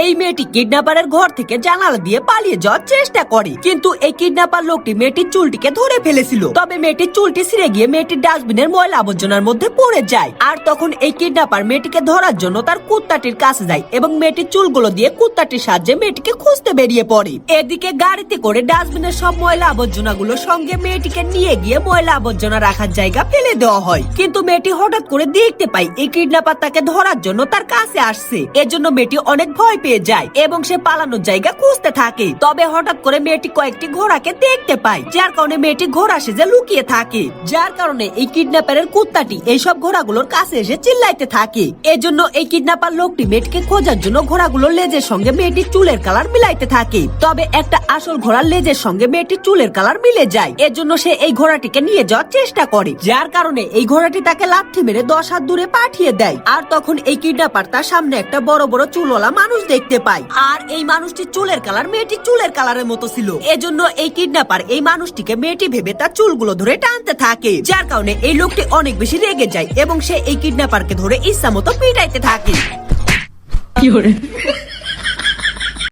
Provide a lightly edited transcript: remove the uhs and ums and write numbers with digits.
এই মেয়েটি কিডন্যাপারের ঘর থেকে জানালা দিয়ে পালিয়ে যাওয়ার চেষ্টা করে, কিন্তু এই কিডন্যাপার লোকটি মেয়েটির চুলটিকে ধরে ফেলেছিল। তবে মেয়েটির চুলটি ছিঁড়ে গিয়ে মেয়েটির ডাস্টবিনের ময়লা আবর্জনার মধ্যে পড়ে যায়। আর তখন এই কিডন্যাপার মেয়েটিকে ধরার জন্য তার কুত্তাটির কাছে যায় এবং মেয়েটির চুলগুলো দিয়ে কুত্তাটির সাহায্যে মেয়েটিকে খুঁজতে বেরিয়ে পড়ে। এদিকে গাড়িতে করে ডাস্টবিনের সব ময়লা আবর্জনাগুলো সঙ্গে মেয়েটিকে নিয়ে গিয়ে ময়লা আবর্জনা রাখার জায়গা ফেলে দেওয়া হয়। কিন্তু মেয়েটি হঠাৎ করে দেখতে পায় এই কিডন্যাপার তাকে ধরার জন্য তার কাছে আসছে। এজন্য মেয়েটি অনেক ভয় পেয়ে যায় এবং সে পালানোর জায়গা খুঁজতে থাকে। তবে হঠাৎ করে মেয়েটি কয়েকটি ঘোড়াকে দেখতে পায়, যার কারণে মেয়েটি ঘোড়া সেজে লুকিয়ে থাকে। যার কারণে এই কিডন্যাপারের কুত্তাটি এইসব ঘোড়াগুলোর কাছে এসে চিল্লাইতে থাকে। এজন্য এই কিডন্যাপার লোকটি মেয়েটিকে খোঁজার জন্য ঘোড়াগুলোর লেজের সঙ্গে মেয়েটির চুলের কালার মিলাইতে থাকে। তবে একটা আসল ঘোড়ার লেজের সঙ্গে মেয়েটির চুলের কালার মিলে যায়। এজন্য সে এই ঘোড়াটিকে নিয়ে যাওয়ার চেষ্টা করে, যার কারণে এই ঘোড়াটি তাকে লাথি মেরে 10 হাত দূরে পাঠিয়ে দেয়। আর তখন এই কিডন্যাপার তার সামনে একটা বড় বড় চুলওয়ালা মানুষ দেখতে পায়। আর এই মানুষটির চুলের কালার মেয়েটির চুলের কালারের মতো ছিল। এজন্য এই কিডন্যাপার এই মানুষটিকে মেয়েটি ভেবে তার চুলগুলো ধরে টানতে থাকে, যার কারণে এই লোকটি অনেক বেশি রেগে যায় এবং সে এই কিডন্যাপারকে ধরে ইচ্ছা মতো পিটাইতে থাকে।